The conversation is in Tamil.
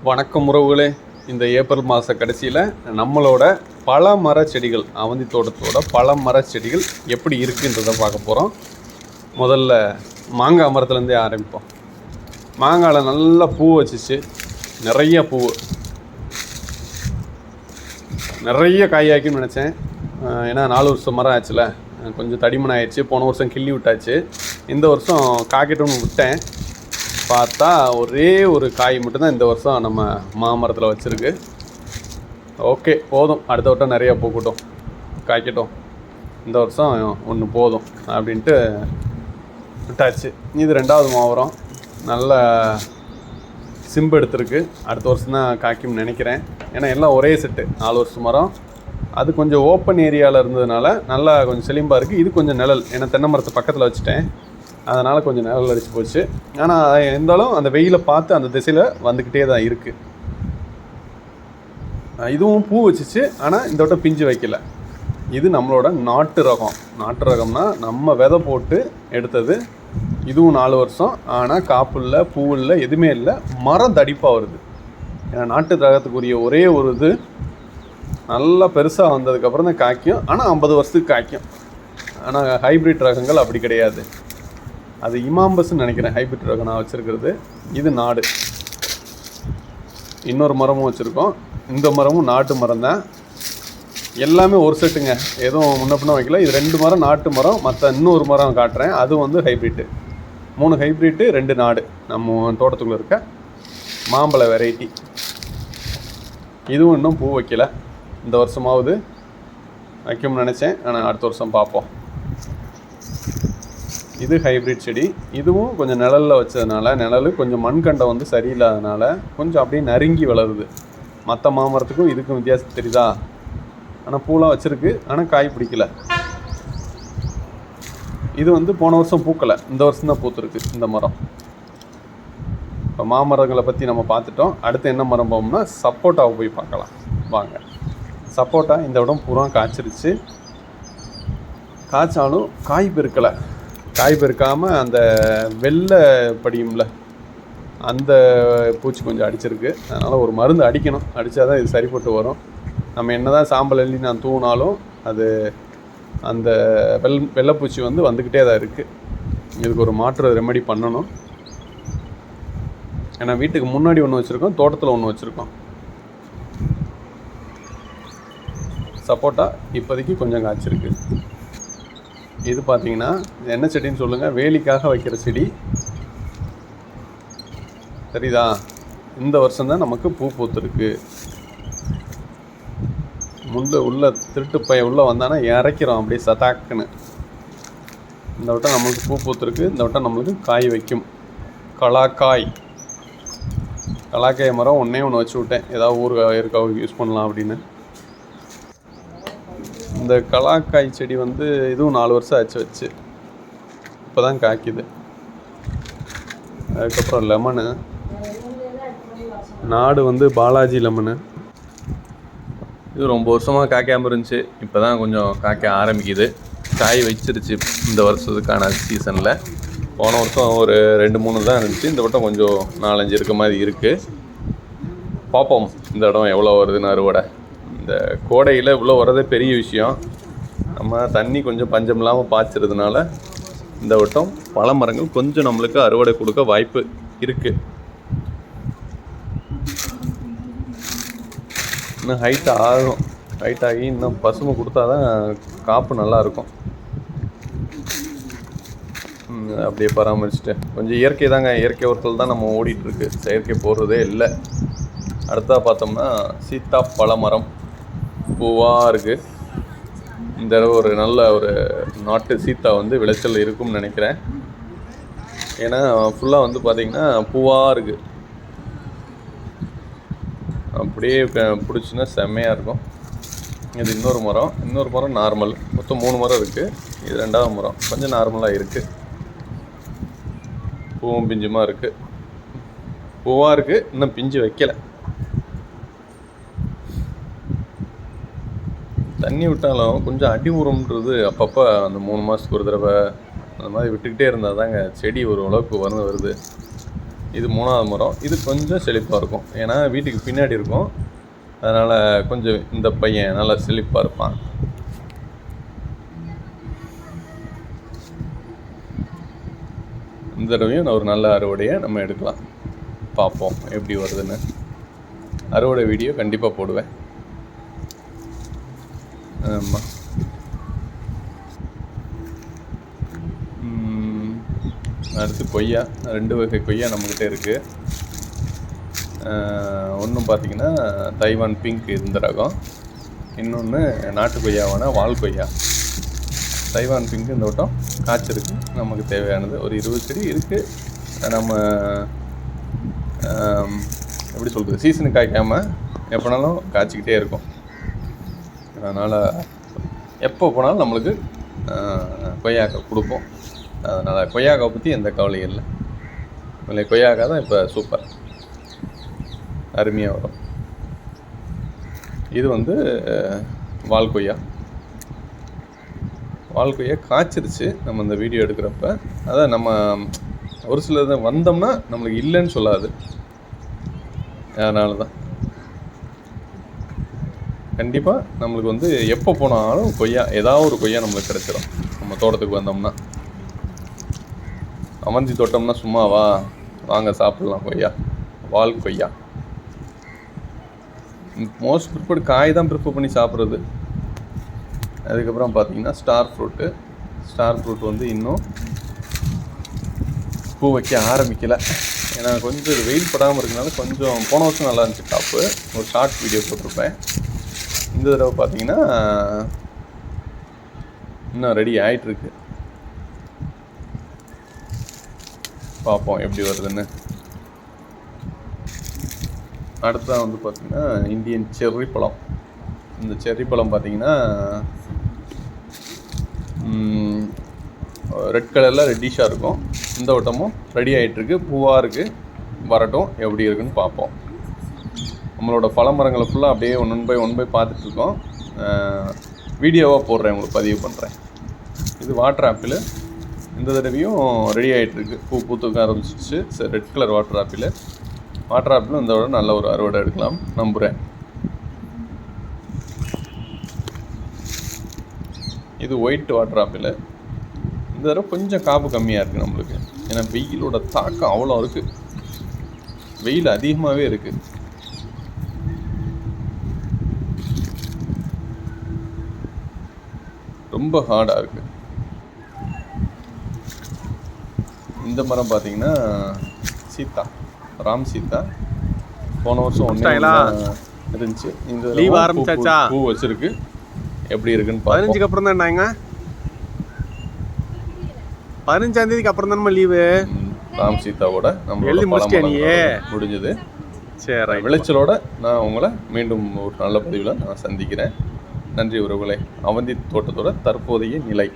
வணக்கம் உறவுகளே. இந்த ஏப்ரல் மாத கடைசியில் நம்மளோட பல மர செடிகள், அவந்தி தோட்டத்தோட பல மர செடிகள் எப்படி இருக்குன்றதை பார்க்க போகிறோம். முதல்ல மாங்காய் மரத்துலேருந்தே ஆரம்பிப்போம். மாங்காயில் நல்லா பூ வச்சிச்சு, நிறைய பூ, நிறைய காயாக்கின்னு நினச்சேன். ஏன்னா 4 வருஷம் மரம் ஆச்சுல, கொஞ்சம் தடிமன் ஆயிடுச்சு. போன வருஷம் கிள்ளி விட்டாச்சு, இந்த வருஷம் காக்கெட்டுன்னு விட்டேன். பார்த்தா ஒரே ஒரு காய் மட்டும்தான் இந்த வருஷம் நம்ம மாமரத்தில் வச்சுருக்கு. ஓகே, போதும், அடுத்த வட்டம் நிறையா பூக்கட்டும், காய்க்கட்டும், இந்த வருஷம் ஒன்று போதும் அப்படின்ட்டு விட்டாச்சு. இது 2வது மாமரம், நல்ல சிம்பு எடுத்துருக்கு. அடுத்த வருஷம் தான் காய்க்கும்னு நினைக்கிறேன். ஏன்னா எல்லாம் ஒரே செட்டு, 4 வருஷம் மரம். அது கொஞ்சம் ஓப்பன் ஏரியாவில் இருந்ததுனால நல்லா கொஞ்சம் செழிம்பாக இருக்குது. இது கொஞ்சம் நிழல், ஏன்னா தென்னை மரத்தை பக்கத்தில் வச்சுட்டேன், அதனால் கொஞ்சம் நிழல் அடிச்சு போச்சு. ஆனால் இருந்தாலும் அந்த வெயிலை பார்த்து அந்த திசையில் வந்துக்கிட்டே தான் இருக்குது. இதுவும் பூ வச்சிச்சு, ஆனால் இந்த வட்டம் பிஞ்சு வைக்கல. இது நம்மளோட நாட்டு ரகம். நாட்டு ரகம்னா நம்ம விதை போட்டு எடுத்தது. இதுவும் 4 வருஷம், ஆனால் காப்பு இல்லை, பூ இல்லை, எதுவுமே இல்லை. மரம் தடிப்பாக வருது. ஏன்னா நாட்டு ரகத்துக்குரிய ஒரே ஒரு இது நல்லா பெருசாக வந்ததுக்கப்புறம் தான் காய்க்கும். ஆனால் 50 வருஷத்துக்கு காய்க்கும். ஆனால் ஹைப்ரிட் ரகங்கள் அப்படி கிடையாது. அது இமாம்பஸ்ன்னு நினைக்கிறேன் ஹைப்ரிட் ரகம் நான் வச்சுருக்கிறது. இது நாடு. இன்னொரு மரமும் வச்சுருக்கோம். இந்த மரமும் நாட்டு மரம் தான். எல்லாமே ஒரு செட்டுங்க, எதுவும் முன்ன பின்ன வைக்கல. இது 2 மரம் நாட்டு மரம், மற்ற இன்னொரு மரம் காட்டுறேன், அது வந்து ஹைப்ரிட்டு. 3 ஹைப்ரிட்டு, 2 நாடு. நம்ம தோட்டத்துக்குள்ளே இருக்க மாம்பழ வெரைட்டி. இதுவும் இன்னும் பூ வைக்கல. இந்த வருஷமாவது வைக்கும்னு நினச்சேன், ஆனால் அடுத்த வருஷம் பார்ப்போம். இது ஹைப்ரிட் செடி. இதுவும் கொஞ்சம் நிழலில் வச்சதுனால, நிழல் கொஞ்சம் மண்கண்டை வந்து சரியில்லாதனால கொஞ்சம் அப்படியே நறுங்கி வளருது. மற்ற மாமரத்துக்கும் இதுக்கும் வித்தியாசம் தெரியுதா? ஆனால் பூலாம் வச்சுருக்கு, ஆனால் காய் பிடிக்கல. இது வந்து போன வருஷம் பூக்கலை, இந்த வருஷம் தான் பூத்துருக்கு இந்த மரம். இப்போ மாமரங்களை பற்றி நம்ம பார்த்துட்டோம். அடுத்து என்ன மரம் போகும்னா சப்போட்டாவை போய் பார்க்கலாம் வாங்க. சப்போட்டா இந்த இடம் பூரா காய்ச்சிருச்சு. காய்ச்சாலும் காய் பெருக்கலை. காய் பெருக்காமல் அந்த வெள்ளை படியும்ல, அந்த பூச்சி கொஞ்சம் அடிச்சிருக்கு. அதனால் ஒரு மருந்து அடிக்கணும், அடித்தா தான் இது சரிப்பட்டு வரும். நம்ம என்ன தான் சாம்பல் எள்ளி நான் தூவினாலும் அது அந்த வெள்ளைப்பூச்சி வந்து வந்துக்கிட்டே தான் இருக்குது. இதுக்கு ஒரு மாற்று ரெமெடி பண்ணணும். ஏன்னா வீட்டுக்கு முன்னாடி ஒன்று வச்சுருக்கோம், தோட்டத்தில் ஒன்று வச்சுருக்கோம். சப்போட்டா இப்போதைக்கு கொஞ்சம் காய்ச்சிருக்கு. இது பார்த்தீங்கன்னா என்ன செடின்னு சொல்லுங்கள்? வேலிக்காக வைக்கிற செடி சரிதா? இந்த வருஷம்தான் நமக்கு பூ பூத்துருக்கு. உள்ள திருட்டு பையன் உள்ளே வந்தானா இறக்கிறோம் அப்படியே சதாக்குன்னு. இந்த வட்டம் நம்மளுக்கு பூ பூத்துருக்கு. இந்த வட்டம் நம்மளுக்கு காய் வைக்கும். கலாக்காய் மரம் ஒன்று வச்சு விட்டேன், ஏதாவது ஊறுகாய் இருக்காக யூஸ் பண்ணலாம் அப்படின்னு. இந்த கலாக்காய் செடி வந்து இதுவும் 4 வருஷம் ஆச்சு வச்சு, இப்போ தான் காய்க்குது. அதுக்கப்புறம் லெமனு, நாடு வந்து பாலாஜி லெமனு. இது ரொம்ப வருஷமாக காய்க்காமல் இருந்துச்சு, இப்போ தான் கொஞ்சம் காய்க்க ஆரம்பிக்குது. காய் வச்சிருச்சு இந்த வருஷத்துக்கான சீசனில். போன வருஷம் ஒரு 2-3 தான் இருந்துச்சு. இந்த வட்டம் கொஞ்சம் 4-5 இருக்க மாதிரி இருக்குது. பார்ப்போம் இந்த இடம் எவ்வளோ வருதுன்னு அறுவடை. இந்த கோடையில் இவ்வளோ வரதே பெரிய விஷயம். நம்ம தண்ணி கொஞ்சம் பஞ்சம் இல்லாமல் பாய்ச்சறதுனால இந்த வட்டம் பல மரங்கள் கொஞ்சம் நம்மளுக்கு அறுவடை கொடுக்க வாய்ப்பு இருக்குது. இன்னும் ஹைட் ஆகி இன்னும் பசுமை கொடுத்தா தான் காப்பு நல்லாயிருக்கும். அப்படியே பராமரிச்சுட்டு கொஞ்சம் இயற்கை தாங்க, இயற்கை உரத்தில் தான் நம்ம ஓடிட்டுருக்கு, செயற்கை போடுறதே இல்லை. அடுத்தா பார்த்தோம்னா சீத்தா பழ மரம் பூவாக இருக்குது. இந்த தடவை ஒரு நல்ல ஒரு நாட்டு சீத்தா வந்து விளைச்சல் இருக்கும்னு நினைக்கிறேன். ஏன்னா ஃபுல்லாக வந்து பார்த்திங்கன்னா பூவாக இருக்குது. அப்படியே பிடிச்சின்னா செம்மையாக இருக்கும். இது இன்னொரு மரம் நார்மல். மொத்தம் 3 மரம் இருக்குது. இது 2வது மரம் கொஞ்சம் நார்மலாக இருக்குது. பூவும் பிஞ்சுமாக இருக்குது. பூவாக இருக்குது, இன்னும் பிஞ்சு வைக்கலை. தண்ணி விட்டாலும் கொஞ்சம் அடி உரம்ன்றது அப்பப்போ அந்த 3 மாதத்துக்கு ஒரு தடவை அந்த மாதிரி விட்டுக்கிட்டே இருந்தால் தாங்க செடி ஒரு அளவுக்கு வருது. இது 3வது மரம். இது கொஞ்சம் செழிப்பாக இருக்கும், ஏன்னா வீட்டுக்கு பின்னாடி இருக்கும். அதனால் கொஞ்சம் இந்த பையன் நல்லா செழிப்பாக இருப்பான். இந்த தடவையும் ஒரு நல்ல அறுவடையை நம்ம எடுக்கலாம். பார்ப்போம் எப்படி வருதுன்னு. அறுவடை வீடியோ கண்டிப்பாக போடுவேன். ஆமாம். அடுத்து கொய்யா. 2 வகை கொய்யா நம்மக்கிட்ட இருக்குது. ஒன்றும் பார்த்திங்கன்னா தைவான் பிங்க் இந்த ரகம், இன்னொன்று நாட்டு கொய்யாவான வால் கொய்யா. தைவான் பிங்க் இந்த வட்டம் காய்ச்சிருக்கு. நமக்கு தேவையானது ஒரு 20 செடி இருக்குது. நம்ம எப்படி சொல்கிறது, சீசனுக்கு காய்க்காமல் எப்போனாலும் காய்ச்சிக்கிட்டே இருக்கும். அதனால் எப்போ போனாலும் நம்மளுக்கு கொய்யாக்காய் கொடுப்போம். அதனால் கொய்யாக்காவை பற்றி எந்த கவலையும் இல்லை. இல்லை, கொய்யாக்காய் தான் இப்போ சூப்பர் அருமையாக வரும். இது வந்து வால் கொய்யா. வால் கொய்யா காய்ச்சிருச்சு நம்ம இந்த வீடியோ எடுக்கிறப்ப. அதான் நம்ம ஒரு சில வந்தோம்னா நம்மளுக்கு இல்லைன்னு சொல்லாது. அதனால தான் கண்டிப்பாக நம்மளுக்கு வந்து எப்போ போனாலும் கொய்யா, ஏதாவது ஒரு கொய்யா நம்மளுக்கு கிடச்சிடும். நம்ம தோட்டத்துக்கு வந்தோம்னா, அமர்ந்தி தோட்டம்னா சும்மாவா, வாங்க சாப்பிட்லாம் கொய்யா. வால் கொய்யா மோஸ்ட் ப்ரிஃபர்டு காய் தான் ப்ரிஃபர் பண்ணி சாப்பிட்றது. அதுக்கப்புறம் பார்த்தீங்கன்னா ஸ்டார் ஃப்ரூட் வந்து இன்னும் பூ வைக்க ஆரம்பிக்கலை. ஏன்னா கொஞ்சம் வெயில் படாமல் இருக்கனால கொஞ்சம் போன வருஷம் நல்லா இருந்துச்சு டாப்பு. ஒரு ஷார்ட் வீடியோ போட்டிருப்பேன். இந்த தடவை பார்த்தீங்கன்னா இன்னும் ரெடி ஆகிட்டுருக்கு. பார்ப்போம் எப்படி வருதுன்னு. அடுத்ததான் வந்து பார்த்திங்கன்னா இந்தியன் செர்ரி பழம். இந்த செர்ரி பழம் பார்த்திங்கன்னா ரெட் கலரில் ரெட்டிஷாக இருக்கும். இந்த வட்டமும் ரெடி ஆகிட்டுருக்கு, பூவாக இருக்குது. வரட்டும், எப்படி இருக்குன்னு பார்ப்போம். நம்மளோட பழமரங்களை ஃபுல்லாக அப்படியே ஒன் பை பார்த்துட்ருக்கோம். வீடியோவாக போடுறேன், உங்களுக்கு பதிவு பண்ணுறேன். இது வாட்டர் ஆப்பிள். இந்த தடவையும் ரெடி ஆகிட்டுருக்கு, பூ பூத்துக்க ஆரம்பிச்சிச்சு. சரி, ரெட் கலர் வாட்டர் ஆப்பிளும் இந்த விட நல்ல ஒரு அறுவடை எடுக்கலாம் நம்புகிறேன். இது ஒயிட் வாட்டர் ஆப்பிள். இந்த தடவை கொஞ்சம் காப்பு கம்மியாக இருக்குது நம்மளுக்கு, ஏன்னா வெயிலோட தாக்கம் அவ்வளோ இருக்குது. வெயில் அதிகமாகவே இருக்குது. ரொம்ப ஹார்டாக இருக்குது. இந்த மரம் பார்த்தீங்கன்னா ராம் சீத்தா. போன வருஷம் ஒன்றே இருந்துச்சு. இந்த லீவ் ஆரம்பிச்சாச்சா? பூ வச்சிருக்கு, எப்படி இருக்குன்னு 15க்கு அப்புறம் தான் என்னங்க, 15ஆம் தேதிக்கு அப்புறம் தானே லீவு. ராம் சீதாவோட நம்ம எழுதி முடிச்சிட்டே முடிஞ்சது. சரி, விளைச்சலோட நான் உங்களை மீண்டும் ஒரு நல்ல பதிவில் நான் சந்திக்கிறேன். நன்றி உறவுகளே. அவந்தி தோட்டத்தோட தற்போதைய நிலை.